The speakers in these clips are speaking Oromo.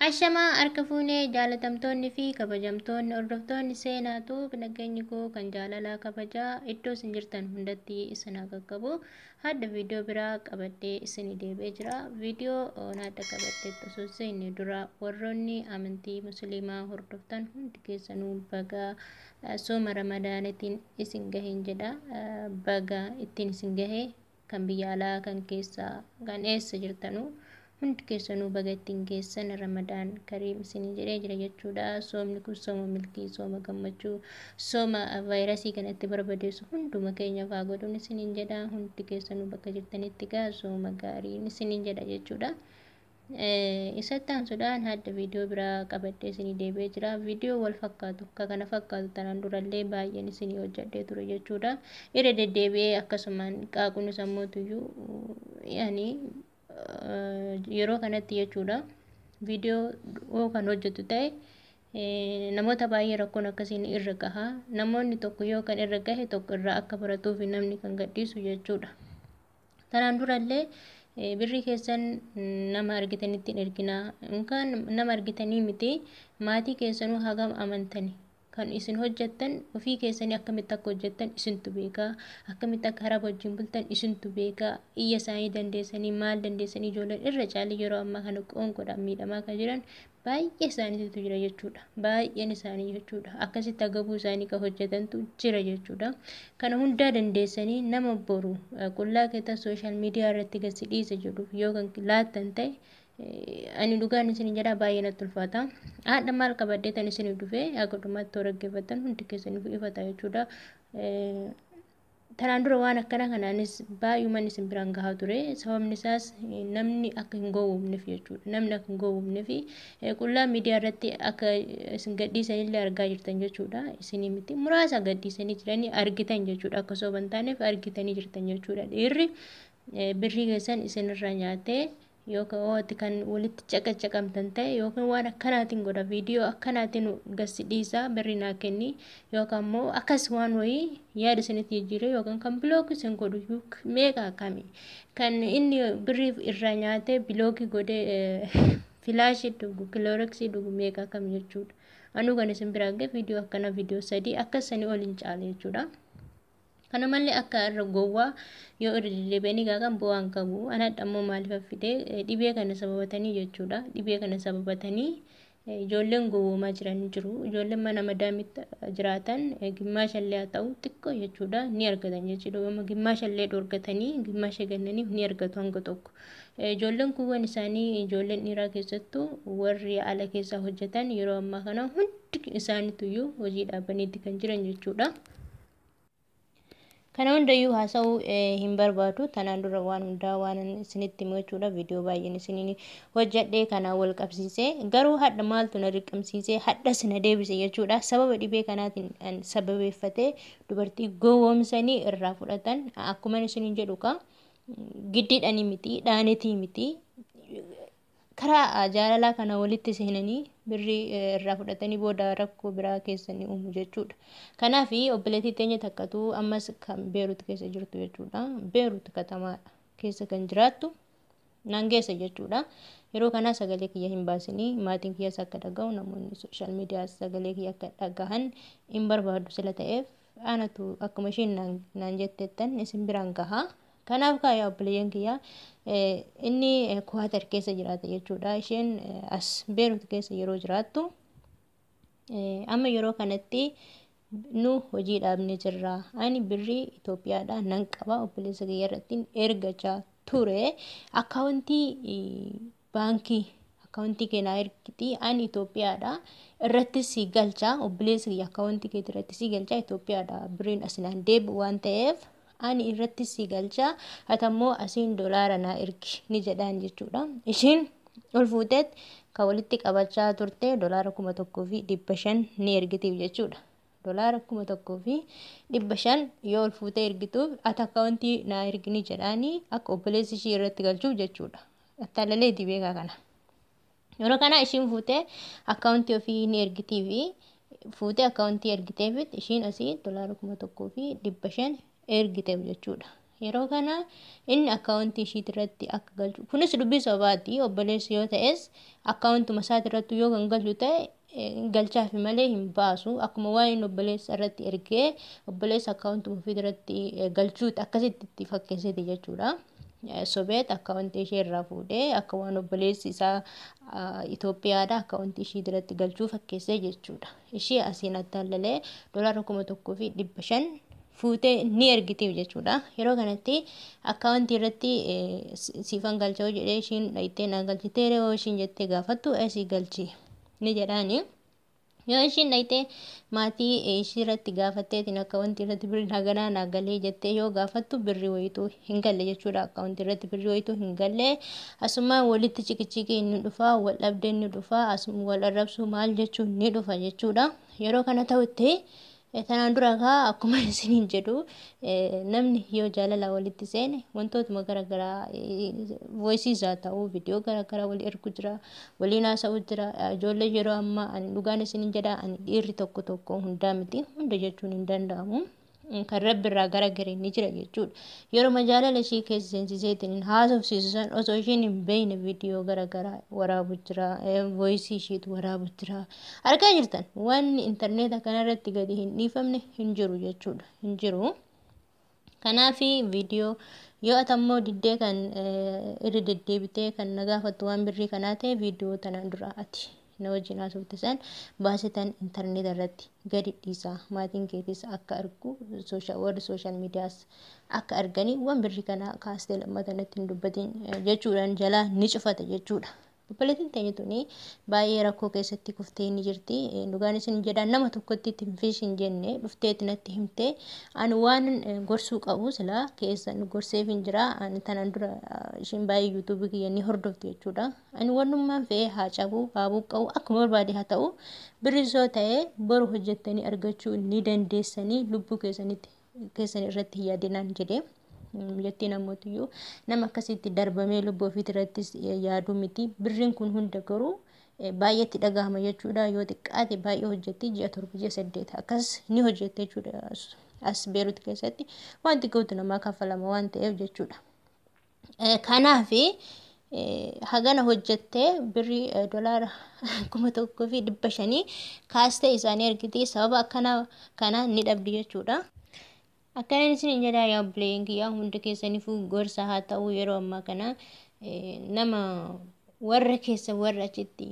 Ashamaa harka fuunee jaalatamtoonni fi kabajamtoonni hordoftoonni seenaatu nageenyi koo kan jaalalaa kabajaa iddoo isin jirtan hundatti isin haa qaqqabu. Hadda viidiyoo biraa qabadhee isin deebi'ee jira. Viidiyoo naadda qabadhee osoo seenne dura warroonni amantii musliimaa hordoftan hundi keessanuu baga sooma ramadaanatiin isin gaheen jedha. Baga ittiin isin gahee kan biyya alaa kan keessaa kan eessa jirtanuu. Hundi keessanuu baga ittiin geessan ramadaan kariim isinii jedhee jira jechuudha. Soomni kun sooma milkii, sooma gammachuu, sooma vaayirasii kanatti barbadeessu hunduma keenyaaf haa godhuun isiniin jedha. Hundi keessanuu bakka jirtanitti gaa sooma gaariin isiniin jedha jechuudha. Isatti aansuudhaan hadda viidiyoo biraa qabadhee isinii deebi'ee jira. Viidiyoo wal fakkaatu kana fakkaatu tanaan durallee baay'een isinii hojjedhee ture jechuudha. Irra deddeebi'ee akkasumaan qaaquun sammuutuyyuu yaani yeroo kanatti jechuudha viidiyoo kan hojjetu ta'e namoota baay'ee rakkoon akkasiin irra gaha. Namoonni tokko yoo kan irra gahe tokko irraa akka baratuuf namni kan gadhiisu jechuudha. Tanaan durallee birrii keessan nama argitanitti hin erginaa. Yookaan nama argitanii miti maatii keessanuu hagam amantani. Kan isin hojjettan ofii keessanii akkamitti akka hojjettan isintu beeka. Akkamitti akka haraba wajjin bultan isintu beeka. Iyya isaanii dandeessanii maal dandeessanii ijoolleen irra caalii yeroo ammaa kana qoonqoodhaan miidhamaa kan jiran baay'ee isaaniitu jira jechuudha. Baay'een isaanii jechuudha. Akkasitti agabuu isaanii kan hojjetantu jira jechuudha. Kana hundaa dandeessanii nama boru qullaa keessan sooshaal miidiyaa irratti gadi dhiisa jedhuuf yoo kan laattan ta'e ani dhugaan isin jedha baay'ee natti ulfaata. Haadha maal qabadhee tan isin dhufee akka dhumaatti tooraggeeffatan hundi keessaniif ifata jechuudha. Tanaan dura waan akkana kanaanis baay'umaan isin biraan gahaa ture. Sababni isaas namni akka hin gowwoomneef jechuudha. Namni akka hin gowwoomneef qullaa miidiyaa irratti akka isin gadhiisanillee argaa jirtan jechuudha. Isinii miti muraasa gadhiisanii jiranii argitan jechuudha. Akka soban taaneef argitanii jirtan jechuudha. Dhiirri birrii keessan isinirraa nyaatee yookaan waanti kan walitti caqacaqamtan ta'e yookaan waan akkanaatiin godha viidiyoo akkanaatiin gadi dhiisaa birrii naa kenni yookaan immoo akkas waan wayii yaada isinitti jijjiiree yookaan kan bilookii isin godhu meeqa akkami kan inni birrii irraa nyaatee bilookii godhee filaashii dhugu kilooreksii dhugu meeqa akkami jechuudha. Anuu kan isin biraan ga'e viidiyoo akkana viidiyoo sadii akkasanii ol hin caale jechuudha. Kana malee akka irra gowwaa yoo irra deddeebi'anii gaagan bu'aan qabu. Ana ammoo maaliif fidee dhibee kana sababatanii jechuudha. Dhibee kana sababatanii ijoolleen gowwoomaa jiran jiru. Ijoolleen mana madaamitti jiraatan gimmaashallee haa ta'u xiqqoo jechuudha ni argatan jechuudha. Gimmaashallee dhorgatanii gimmaasha gannaniif ni argatu hanga tokko. Ijoolleen kuuwwan isaanii ijoolleen dhiiraa keessattuu warri ala keessaa hojjetan yeroo ammaa kana hundi isaaniituyyuu hojii dhaabaniitti kan jiran jechuudha. Kana hundayyuu haasa'uu hin barbaadu. Tanaan dura waan hundaa waan isinitti himu jechuudha. Viidiyoo baay'een isiniin hojjedhee kana wal qabsiisee garuu hadha maaltu na dirqamsiisee hadha sina deebise jechuudha. Sababa dhibee kanaatiin sababeeffatee dubartii gowwoomsanii irraa fudhatan akkuma isiniin jedhu ka giddiidhanii miti dhaanetii miti karaa jaalalaa kana walitti seenanii birrii irraa fudhatanii booda rakkoo biraa keessanii uumu jechuudha. Kanaaf obboleettii teenya takkatu ammas kan Beerut keessa jirtu jechuudha. Beerut katamaa keessa kan jiraattu Nangeessa jechuudha. Yeroo kana sagalee kiyya hin baasinii maatiin kiyyas akka dhaga'u namoonni sooshaal miidiyaa sagalee kiyya akka dhagahan hin barbaadu sila ta'eef anatu akkuma isheen naan jetteettan isin biraan gahaa. Kanaaf kaayaa obboleeyyan kiyyaa inni Kuwaatar keessa jiraata jechuudha. Isheen as Beerut keessa yeroo jiraattu amma yeroo kanatti nu hojii dhaabnee jirra. Ani birrii Itoophiyaadhaa nan qaba obboleessa kiyya irratti ergachaa ture. Akkaawuntii baankii akkaawuntii keenyaa ergiti ani Itoophiyaadhaa irratti si galcha obboleessa kiyya akkaawuntii keetii irratti si galcha Itoophiyaadhaa birriin asinaan deebi'u waan ta'eef ani irratti si galcha hatammoo asiin dolaara naa ergi ni jedhaan jechuudha. Ishiin ol fuuteet kan walitti qabachaa turte dolaara 1,500 ni ergitiif jechuudha. Dolaara 1,500 yoo ol fuutee ergituuf ati akkaawuntii naa ergi ni jedhaanii akka obboleessi ishii irratti galchuuf jechuudha. Attaalaleeti beekaa kana. Yeroo kana ishiin fuutee akkaawuntii ofii ni ergitiifi fuutee akkaawuntii ergiteefit ishiin asii dolaara 1,500 ergiteef jechuudha. yeroo kana inni akkaawuntii ishiitii irratti akka galchu kunis dubbii sobaati obboleessi yoo ta'es akkaawuntuma isaati irratti yoo kan galchu ta'e galchaaf malee hin baasu akkuma waa'een obboleessa irratti ergee obboleessa akkaawuntuma ofii irratti galchuuti akkasitti itti fakkeessite jechuudha. Sobeet akkaawuntii ishee irraa fuudhee akka waan obboleessi isaa Itoophiyaadha akkaawuntii ishii irratti galchuu fakkeessee jechuudha. Ishii asiin attaallalee $1,500 fuutee ni ergitiif jechuudha. Yeroo kanatti akkaawuntii irratti siifan galchoo jedhee ishiin dhayitee na galchitee yoo ishiin jettee gaafattu asii galchi ni jedhaani. Yoo ishiin dhayitee maatii ishii irratti gaafatteetiin akkaawuntii irratti birrii haganaa naa galee jettee yoo gaafattu birrii wayituu hin galle jechuudha. Akkaawuntii irratti birrii wayituu hin galle asuma walitti cikichikii ni dhufa, wal dhabdee ni dhufa, asuma wal arrabsuu maal jechuun ni dhufa jechuudha. Yeroo kana ta'utti tanaan dura akkuma isiniin jedhu namni yoo jaalala walitti seene wantootuma garaagaraa voices haa ta'u viidiyoo garaagaraa walii ergu jira, waliin haasa'u jira. Ijoollee yeroo ammaa ani dhugaan isiniin jedha ani dhiirri tokko hundaa miti hunda jechuun hin danda'amu. Kan rabbi irraa garagareen ni jira jechuudha. Yeroo jaalala ishii keessa seensiseetiin haasofsiisan osoo ishiin hin beekne viidiyoo garaagaraa waraabu jira, voice ishiitu waraabu jira. Argaa jirtan wanni intarneeta kanarratti gadi hin dhiifamne hin jiru jechuudha. Hin jiru. Kanaaf viidiyoo yoo atammoo diddee kan irra deddeebitee kan nagaafattu waan birrii kanaa ta'e viidiyoo tanaan dura ati na wajjin haasoftisan baasitan intarneeta irratti gadi dhiisaa maatiin keetis akka argu warri sooshaal miidiyaas akka arganii waan birrii kana kaastee lammatanatti hin dubbatin jechuudhaan jalaa ni cufata jechuudha. Obboleettiin teenya tuni baay'ee rakkoo keessatti kuftee ni jirti. Dhugaan isin jedhaan nama tokkotti ittiin fiish hin jenne dhufteetti natti himtee ani waan gorsuu qabu silaa keessan gorseef hin jira. Ani tanaan dura ishiin baay'ee yuutuubii kiyya ni hordofti jechuudha. Ani wannummaan fe'ee haa cabuu haa buqqa'u akkuma barbaade haa ta'u birrisoo ta'ee boru hojjettanii argachuu ni dandeessanii lubbuu keessan irratti yaadinaan jedhee. Jettiin ammoo nama akkasitti darbamee lubbuu ofiitii irrattis yaaduu miti. Birriin kun hunda garuu baay'eetti dhagahama jechuudha. Yoo xiqqaate baay'ee hojjetti ji'a 7 ji'a 8 akkas ni hojjette jechuudha. As Beerut keessatti waan xiqqootu namaa kaffalama waan ta'eef jechuudha. Kanaaf hagana hojjettee birrii $1,500 kaastee isaanii ergitee sababa akkana kana ni dhabdi jechuudha. Akkanaan isin jedhaa yaa obboleen kiyyaa hunda keessaniifuu gorsa haa ta'u yeroo ammaa kana nama warra keessa warra achitti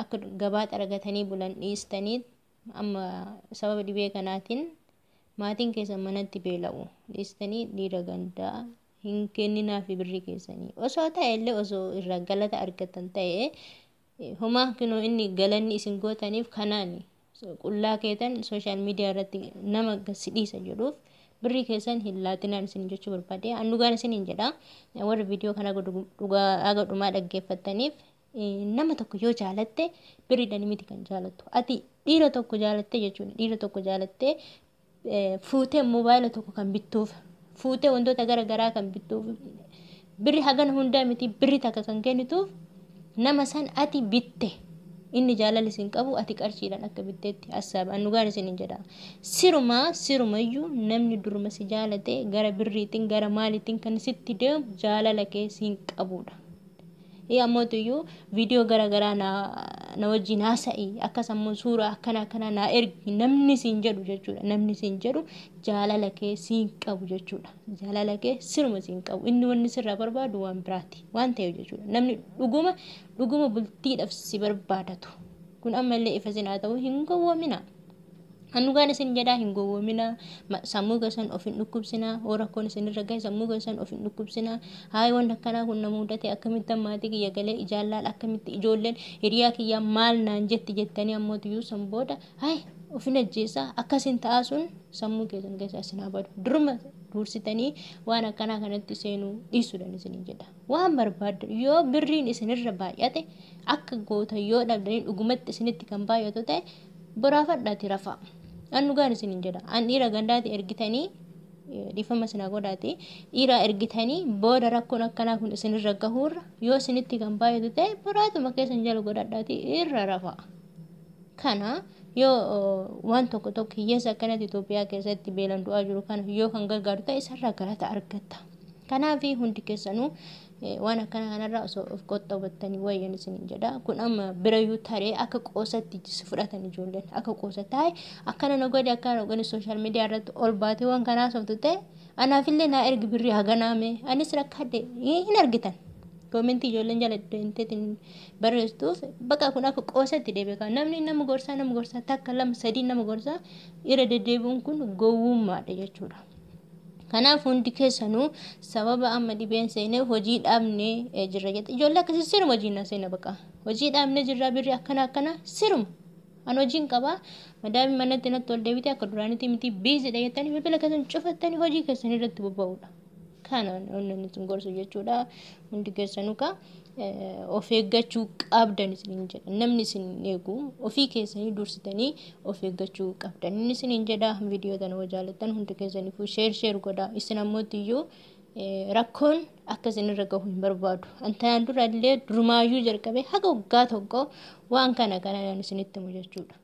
akka gabaa argatanii bulan dhiistanii amma sababa dhibee kanaatiin maatiin keessa manatti beela'u dhiistanii dhiira gandaa hin kenninaafi birrii keessanii osoo ta'e illee osoo irraa galata argatan ta'e homaa kunoo inni galanni isin gootaniif kanaani. Qullaa keetan sooshaal miidiyaa irratti nama gadhiisa jedhuuf birrii keessan hin laatinaan isin jechuu barbaade. An dhugaan isin hin jedha warra viidiyoo kana dhugaa dhaggeeffataniif nama tokko yoo jaalatte birriidhaan miti kan jaalattu. Ati dhiira tokko jaalatte jechuudha. Dhiira tokko jaalatte fuutee moobaayila tokko kan bittuuf fuutee wantoota garaagaraa kan bittuuf birri hagana hundaa miti birri takka kan kennituuf nama san ati bitte. Inni jaalala isin qabu ati qarshiidhaan akka bitteetti hasaaba. An dhugaan isin hin jedha. Sirumayyuu namni duruma si jaalate gara birriitiin gara maaliitiin kan sitti deemu jaalala kee siin qabudha. Ammoo viidiyoo garaagaraa na wajjin haasa'ii akkasammoo suuraa akkana naa ergi namni siin jedhu jechuudha. Namni siin jedhu jaalala kee siin qabu jechuudha. Jaalala kee siruma siin qabu. Inni wanni sirraa barbaadu waan biraati waan ta'eef jechuudha. Namni dhuguma bultiidhaaf si barbaadatu. Kun ammallee ifa sinaa ta'uu hin gowwoomina. An dhugaan isin jedhaa hin gowwoomina. Sammuu keessan of hin dhukkubsina. Rakkoon isin irra gahe sammuu keessan of hin dhukkubsina. Haay wanta akkanaa kun nama mudate akkamitti maatii kiyya galee ijaallaal akkamitti ijoolleen hiriyaa kiyyaa maal naan jettanii ammoo san booda haay ofin ajjeessaa akkasiin ta'aa sun sammuu keessan keessaa isin haa badu. Duruma dursitanii waan akkanaa kanatti seenuu dhiisuudhaan isin jedha. Waan barbaaddan yoo birriin isin irra baay'ate akka goota yoo dhabdanii dhugumatti isinitti kan baay'atu ta'e boraafadhaati rafaa. An dhugaan isin jedha. An dhiira gandaati ergitanii dhiifama sinaa godhaati. Dhiira ergitanii booda rakkoon akkanaa kun isin irra gahuurra yoo isinitti kan baay'atu ta'e boraatuma keessan jala godhadhaati irra rafaa. Kana yoo waan tokko hiyyeessa akkanatti Itoophiyaa keessatti beelan du'aa jiru kana yoo kan gargaaru ta'e isarraa galata argatta. Kanaaf hundi keessanuu waan akkana kanarraa osoo of qoxxabattanii wayyan isiniin jedha. Kun amma birayyuu taree akka qoosatti fudhatan ijoolleen akka qoosa taa'e akkana na godhe sooshaal miidiyaa irratti ol baatee waan kanaa softu ta'e anaafillee naa ergi birrii haganaame anis rakkadhe hin argitan. Komentii ijoolleen jala deemteetiin barreessituuf bakka kun akka qoosatti deebi'e kan nama gorsaa takka lama sadii nama gorsaa irra deddeebi'uun kun gowwummaadha jechuudha. Kanaaf hundi keessanuu sababa amma dhibeen seenee hojii dhaabnee jirra jette ijoollee akkasii siruma hojii na seena bakka hojii dhaabnee jirra birrii akkana siruma an hojiin qabaa madaami manatti natti ol deebite akka duraanitti miti biisidha jettanii bilbila keessan cufattanii hojii keessan irratti bobba'uudha. Kana onneen sun gorsu jechuudha. Hundi keessanuu of eeggachuu qabdan isiniin jedha. Namni isin eegu ofii keessanii dursitanii of eeggachuu qabdan. Inni isiniin jedha viidiyoo kana yoo jaallattan hundi keessaniifuu sheer godhaa. Isin ammoo rakkoon akka isin irra gahu hin barbaadu. Antaan dura illee durumaayyuu jalqabee haga waggaa tokko waan kana isinitti himu jechuudha.